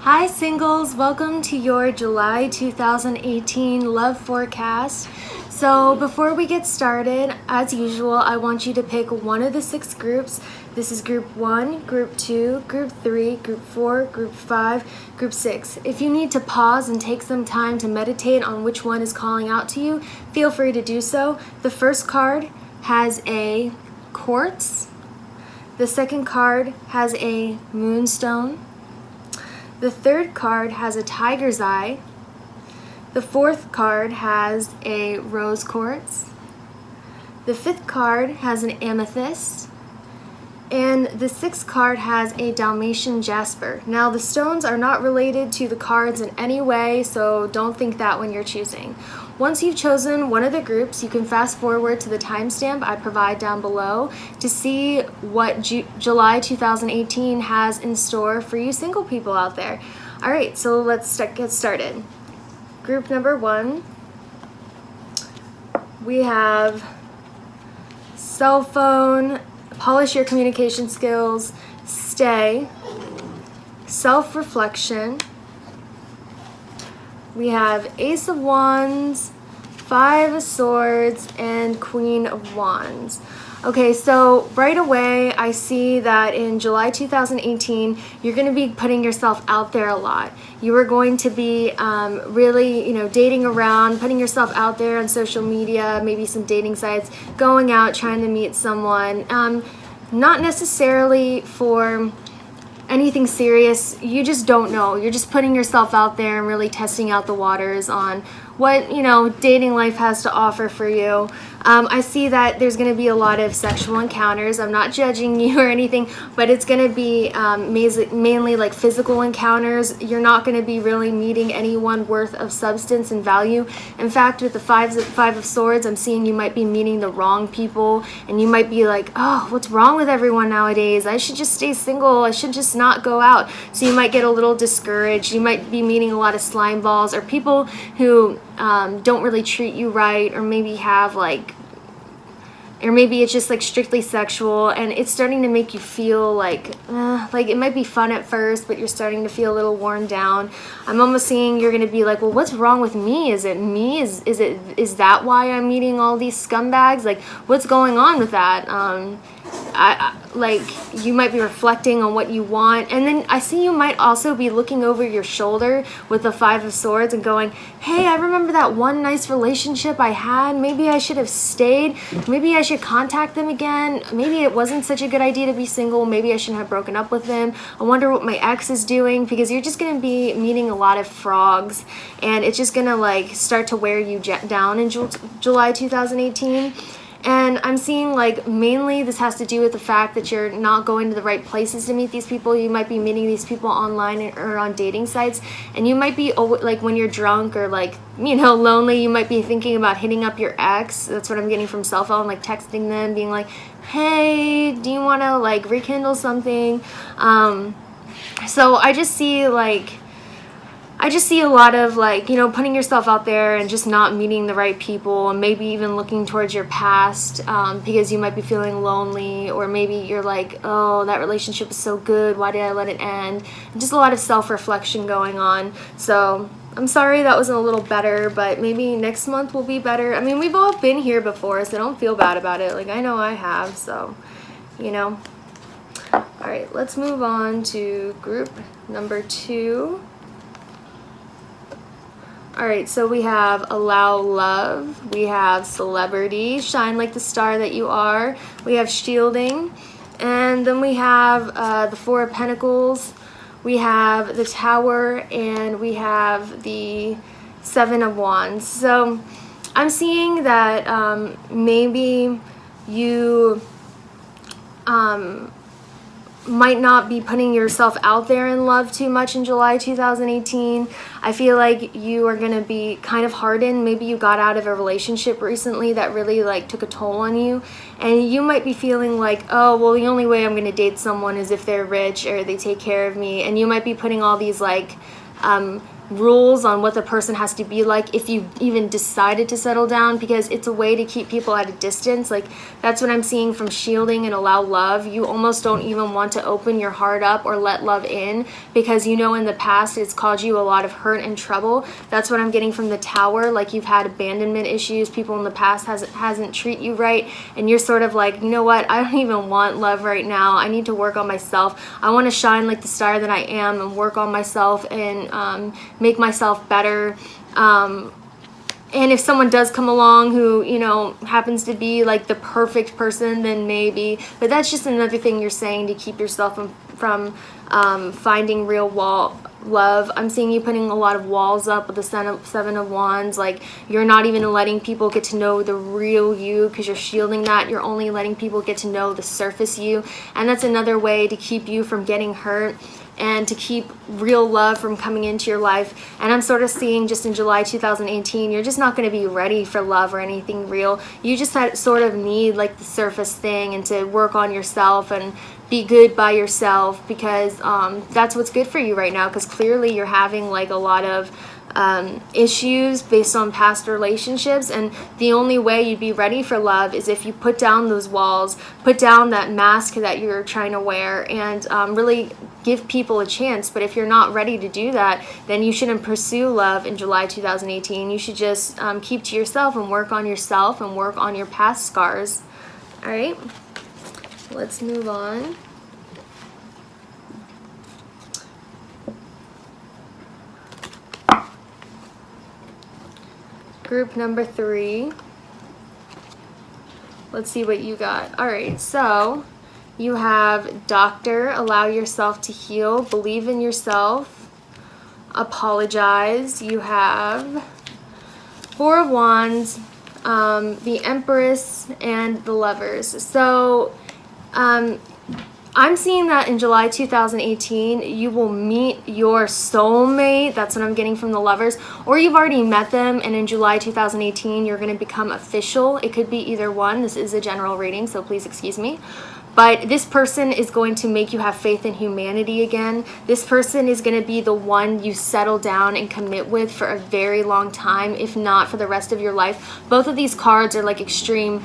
Hi singles, welcome to your July 2018 love forecast. So before we get started, as usual, I want you to pick one of the 6 groups. This is group 1, group 2, group 3, group 4, group 5, group 6. If you need to pause and take some time to meditate on which one is calling out to you, feel free to do so. The first card has a quartz. The second card has a moonstone. The third card has a tiger's eye. The fourth card has a rose quartz. The fifth card has an amethyst. And the sixth card has a Dalmatian jasper. Now the stones are not related to the cards in any way, so don't think that when you're choosing. Once you've chosen one of the groups, you can fast forward to the timestamp I provide down below to see what July 2018 has in store for you single people out there. All right, so let's get started. Group number 1, we have cell phone, polish your communication skills, stay, self-reflection. We have Ace of Wands, 5 of Swords, and Queen of Wands. Okay, so right away I see that in July 2018, you're going to be putting yourself out there a lot. You are going to be really, dating around, putting yourself out there on social media, maybe some dating sites, going out, trying to meet someone. Not necessarily for anything serious. You just don't know. You're just putting yourself out there and really testing out the waters on what dating life has to offer for you. I see that there's going to be a lot of sexual encounters. I'm not judging you or anything, but it's going to be mainly like physical encounters. You're not going to be really meeting anyone worth of substance and value. In fact, with the five of Swords, I'm seeing you might be meeting the wrong people, and you might be like, oh, what's wrong with everyone nowadays? I should just stay single. I should just not go out. So you might get a little discouraged. You might be meeting a lot of slime balls or people who don't really treat you right, or maybe have or maybe it's just like strictly sexual, and it's starting to make you feel like it might be fun at first, but you're starting to feel a little worn down. I'm almost seeing you're going to be like, well, what's wrong with me? Is it me? Is that why I'm meeting all these scumbags? Like, what's going on with that? You might be reflecting on what you want, and then I see you might also be looking over your shoulder with the 5 of Swords and going, hey, I remember that one nice relationship I had. Maybe I should have stayed. Maybe I should contact them again. Maybe it wasn't such a good idea to be single. Maybe I shouldn't have broken up with them. I wonder what my ex is doing, because you're just going to be meeting a lot of frogs, and it's just going to start to wear you down in July 2018. And I'm seeing mainly this has to do with the fact that you're not going to the right places to meet these people. You might be meeting these people online or on dating sites, and you might be when you're drunk or lonely, you might be thinking about hitting up your ex. That's what I'm getting from cell phone, texting them, being like, hey, do you want to rekindle something? So I just see a lot of putting yourself out there and just not meeting the right people, and maybe even looking towards your past because you might be feeling lonely, or maybe you're like, oh, that relationship was so good, why did I let it end? Just a lot of self-reflection going on. So I'm sorry that wasn't a little better, but maybe next month will be better. I mean, we've all been here before, so don't feel bad about it. I know I have, so All right, let's move on to group number 2. Alright, so we have Allow Love, we have Celebrity, Shine Like the Star That You Are, we have Shielding, and then we have the 4 of Pentacles, we have the Tower, and we have the 7 of Wands. So I'm seeing that maybe you might not be putting yourself out there in love too much in July 2018. I feel like you are going to be kind of hardened. Maybe you got out of a relationship recently that really took a toll on you, and you might be feeling like, oh, well, the only way I'm going to date someone is if they're rich or they take care of me, and you might be putting all these rules on what the person has to be like if you even decided to settle down, because it's a way to keep people at a distance. Like, that's what I'm seeing from shielding and allow love. You almost don't even want to open your heart up or let love in, because you know in the past it's caused you a lot of hurt and trouble. That's what I'm getting from the Tower. Like, you've had abandonment issues, people in the past hasn't treat you right, and you're sort of like, you know what, I don't even want love right now. I need to work on myself. I want to shine like the star that I am and work on myself and make myself better. And if someone does come along who, you know, happens to be like the perfect person, then maybe. But that's just another thing you're saying to keep yourself from finding real love. I'm seeing you putting a lot of walls up with the Seven of Wands. Like, you're not even letting people get to know the real you because you're shielding that. You're only letting people get to know the surface you. And that's another way to keep you from getting hurt and to keep real love from coming into your life. And I'm sort of seeing just in July 2018, you're just not going to be ready for love or anything real. You just sort of need like the surface thing, and to work on yourself and be good by yourself, because that's what's good for you right now, because clearly you're having like a lot of issues based on past relationships, and the only way you'd be ready for love is if you put down those walls, put down that mask that you're trying to wear, and really give people a chance. But if you're not ready to do that, then you shouldn't pursue love in July 2018. You should just keep to yourself and work on yourself and work on your past scars. All right, let's move on. Group number 3. Let's see what you got. All right, so you have Doctor, allow yourself to heal, believe in yourself, apologize. You have Four of Wands, the Empress, and the Lovers. So I'm seeing that in July 2018, you will meet your soulmate. That's what I'm getting from the Lovers. Or you've already met them, and in July 2018, you're going to become official. It could be either one. This is a general reading, so please excuse me. But this person is going to make you have faith in humanity again. This person is going to be the one you settle down and commit with for a very long time, if not for the rest of your life. Both of these cards are like extreme.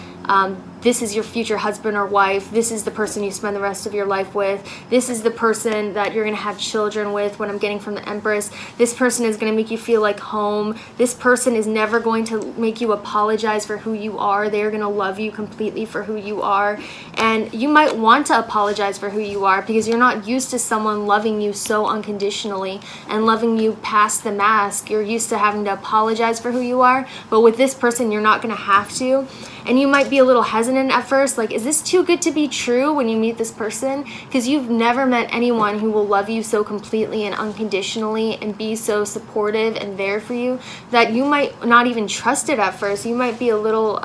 This is your future husband or wife. This is the person you spend the rest of your life with. This is the person that you're going to have children with, what I'm getting from the Empress. This person is going to make you feel like home. This person is never going to make you apologize for who you are. They're going to love you completely for who you are. And you might want to apologize for who you are because you're not used to someone loving you so unconditionally and loving you past the mask. You're used to having to apologize for who you are. But with this person, you're not going to have to. And you might be a little hesitant at first, like, is this too good to be true when you meet this person? Because you've never met anyone who will love you so completely and unconditionally and be so supportive and there for you that you might not even trust it at first. You might be a little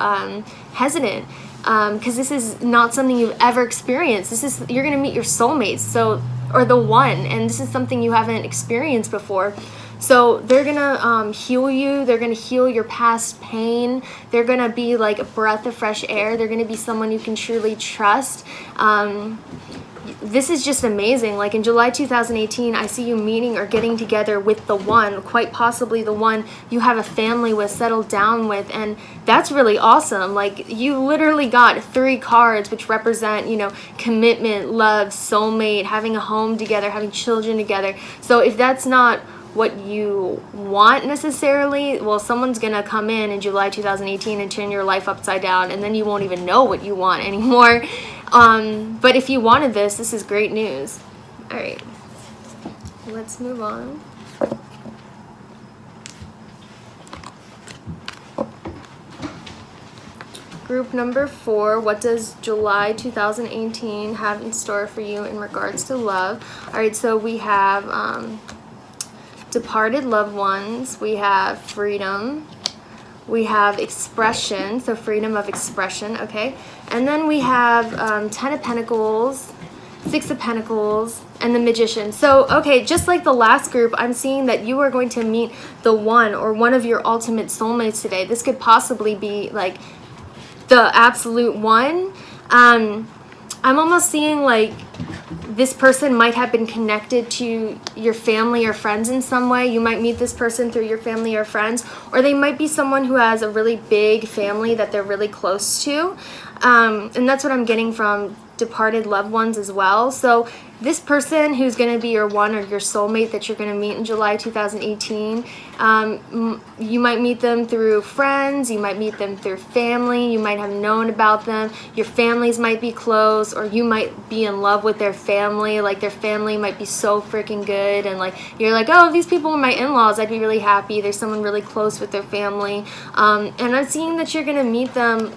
hesitant because this is not something you've ever experienced. You're going to meet your soulmates, or the one, and this is something you haven't experienced before. So they're going to heal you. They're going to heal your past pain. They're going to be like a breath of fresh air. They're going to be someone you can truly trust. This is just amazing. Like in July 2018, I see you meeting or getting together with the one, quite possibly the one you have a family with, settled down with, and that's really awesome. Like, you literally got 3 cards which represent, commitment, love, soulmate, having a home together, having children together. So if that's not what you want necessarily, well, someone's gonna come in July 2018 and turn your life upside down, and then you won't even know what you want anymore. But if you wanted this is great news. All right, let's move on. Group number 4, what does July 2018 have in store for you in regards to love? All right, so we have departed loved ones, we have freedom, we have expression, so freedom of expression, okay? And then we have 10 of Pentacles, 6 of Pentacles, and the Magician. So, okay, just like the last group, I'm seeing that you are going to meet the one or one of your ultimate soulmates today. This could possibly be like the absolute one. I'm almost seeing like this person might have been connected to your family or friends in some way. You might meet this person through your family or friends, or they might be someone who has a really big family that they're really close to. And that's what I'm getting from departed loved ones as well. So this person who's going to be your one or your soulmate that you're going to meet in July 2018, you might meet them through friends, you might meet them through family, you might have known about them, your families might be close, or you might be in love with their family, like their family might be so freaking good, and like you're like, oh, if these people were my in-laws, I'd be really happy, there's someone really close with their family. And I'm seeing that you're going to meet them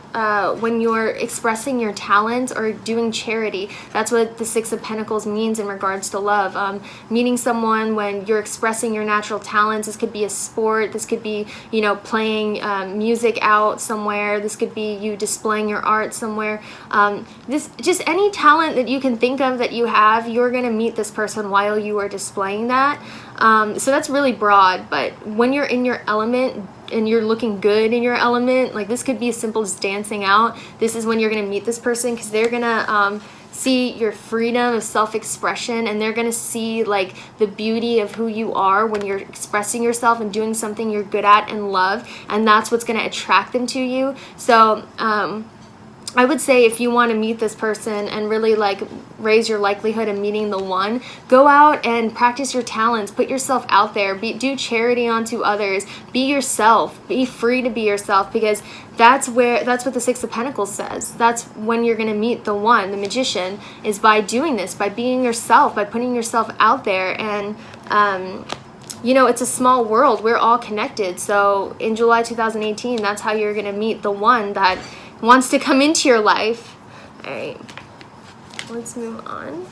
when you're expressing your talents or doing charity. That's what the Six of Pentacles means in regards to love. Meeting someone when you're expressing your natural talents. This could be a sport, this could be, you know, playing music out somewhere, this could be you displaying your art somewhere. This just any talent that you can think of that you have, you're going to meet this person while you are displaying that. So that's really broad, but when you're in your element and you're looking good in your element, like this could be as simple as dancing out. This is when you're going to meet this person, because they're going to see your freedom of self-expression, and they're going to see like the beauty of who you are when you're expressing yourself and doing something you're good at and love, and that's what's going to attract them to you. So I would say if you want to meet this person and really like raise your likelihood of meeting the one, go out and practice your talents, put yourself out there, do charity onto others, be yourself, be free to be yourself, because that's what the Six of Pentacles says. That's when you're going to meet the one, the magician, is by doing this, by being yourself, by putting yourself out there. And you know, it's a small world, we're all connected. So in July 2018, that's how you're going to meet the one that wants to come into your life. All right, let's move on.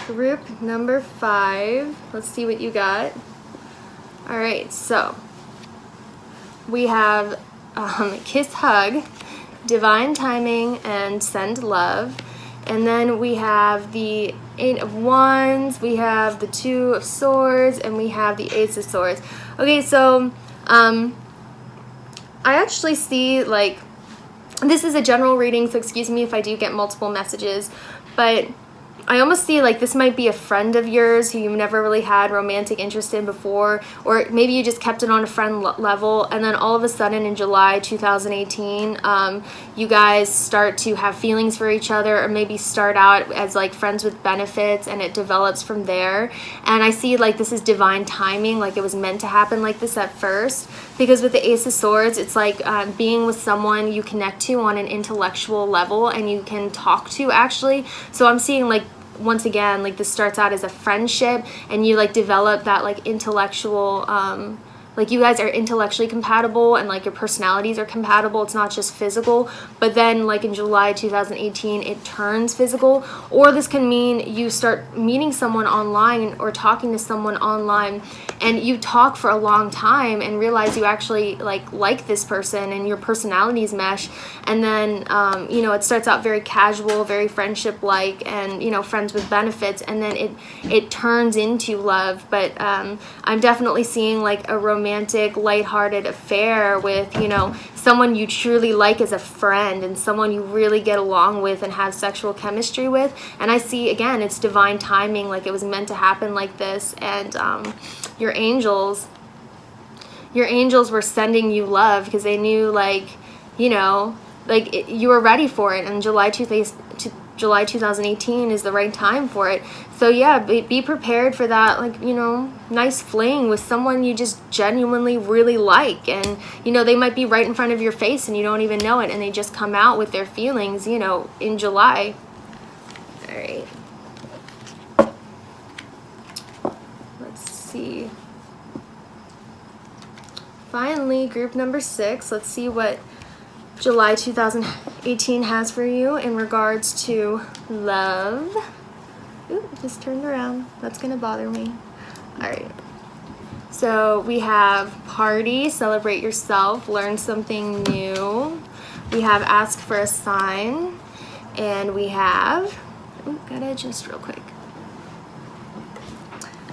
Group number 5. Let's see what you got. All right, so we have Kiss, Hug, Divine Timing, and Send Love. And then we have the 8 of Wands, we have the 2 of Swords, and we have the Ace of Swords. Okay, so I actually see, like, this is a general reading, so excuse me if I do get multiple messages, but I almost see like this might be a friend of yours who you've never really had romantic interest in before, or maybe you just kept it on a friend level, and then all of a sudden in July 2018 you guys start to have feelings for each other, or maybe start out as like friends with benefits, and it develops from there. And I see like this is divine timing, like it was meant to happen like this at first, because with the Ace of Swords, it's like being with someone you connect to on an intellectual level and you can talk to, actually. So I'm seeing like, once again, like this starts out as a friendship, and you like develop that like intellectual like you guys are intellectually compatible, and like your personalities are compatible. It's not just physical. But then like in July 2018 it turns physical. Or this can mean you start meeting someone online or talking to someone online, and you talk for a long time and realize you actually like this person and your personalities mesh. And then you know, it starts out very casual, very friendship like, and you know, friends with benefits, and then it turns into love. But I'm definitely seeing like a romantic, lighthearted affair with, you know, someone you truly like as a friend, and someone you really get along with and have sexual chemistry with. And I see, again, it's divine timing, like it was meant to happen like this. And your angels were sending you love because they knew, like, you know, like you were ready for it, and July 2018 is the right time for it. So yeah, be prepared for that, like, you know, nice fling with someone you just genuinely really like. And you know, they might be right in front of your face and you don't even know it, and they just come out with their feelings, you know, in July. All right, let's see. Finally, group number 6. Let's see what July 2018 has for you in regards to love. Ooh, it just turned around. That's gonna bother me. All right. So we have party, celebrate yourself, learn something new. We have ask for a sign, and we have, gotta adjust real quick.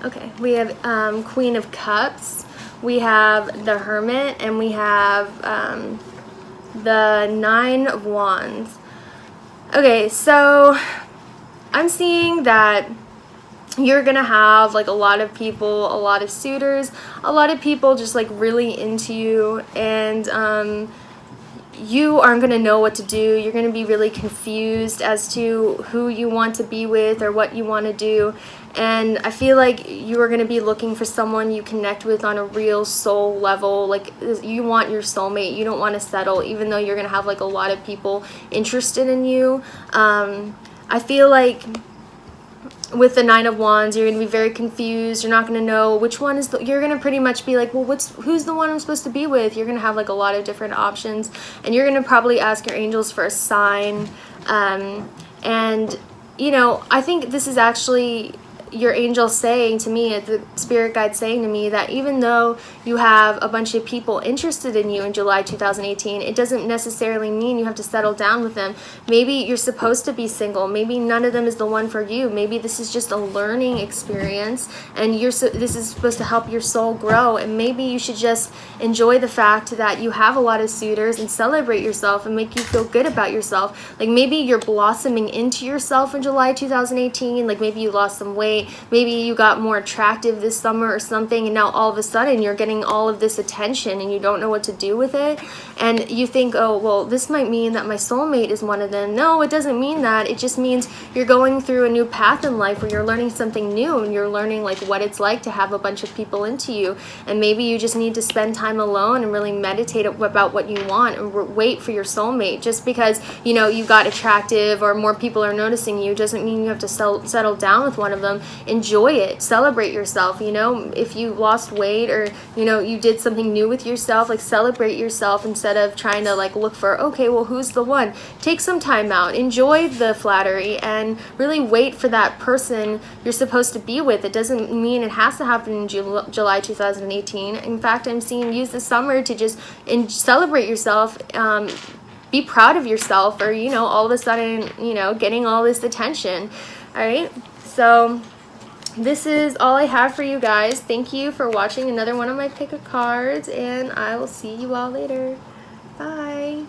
Okay, we have Queen of Cups. we have the Hermit, and we have the Nine of Wands. Okay, so I'm seeing that you're gonna have like a lot of people, a lot of suitors, a lot of people just like really into you, and you aren't going to know what to do. You're going to be really confused as to who you want to be with or what you want to do. And I feel like you are going to be looking for someone you connect with on a real soul level. Like, you want your soulmate. You don't want to settle, even though you're going to have like a lot of people interested in you. I feel like with the Nine of Wands, you're going to be very confused. You're not going to know which one is you're going to pretty much be like, well, who's the one I'm supposed to be with? You're going to have like a lot of different options, and you're going to probably ask your angels for a sign. And, you know, I think this is actually your angel saying to me, the spirit guide saying to me, that even though you have a bunch of people interested in you in July 2018, it doesn't necessarily mean you have to settle down with them. Maybe you're supposed to be single. Maybe none of them is the one for you. Maybe this is just a learning experience, and this is supposed to help your soul grow. And maybe you should just enjoy the fact that you have a lot of suitors and celebrate yourself and make you feel good about yourself. Like, maybe you're blossoming into yourself in July 2018. Like, maybe you lost some weight. Maybe you got more attractive this summer or something, and now all of a sudden you're getting all of this attention and you don't know what to do with it. And you think, oh, well, this might mean that my soulmate is one of them. No, it doesn't mean that. It just means you're going through a new path in life where you're learning something new, and you're learning like what it's like to have a bunch of people into you. And maybe you just need to spend time alone and really meditate about what you want and wait for your soulmate. Just because, you know, you got attractive or more people are noticing you doesn't mean you have to settle down with one of them. Enjoy it. Celebrate yourself. You know, if you lost weight, or, you know, you did something new with yourself, like, celebrate yourself instead of trying to like look for, okay, well, who's the one? Take some time out. Enjoy the flattery and really wait for that person you're supposed to be with. It doesn't mean it has to happen in July 2018. In fact, I'm seeing use the summer to just celebrate yourself. Be proud of yourself, or, you know, all of a sudden, you know, getting all this attention. All right. So this is all I have for you guys. Thank you for watching another one of my pick a cards, and I will see you all later. Bye.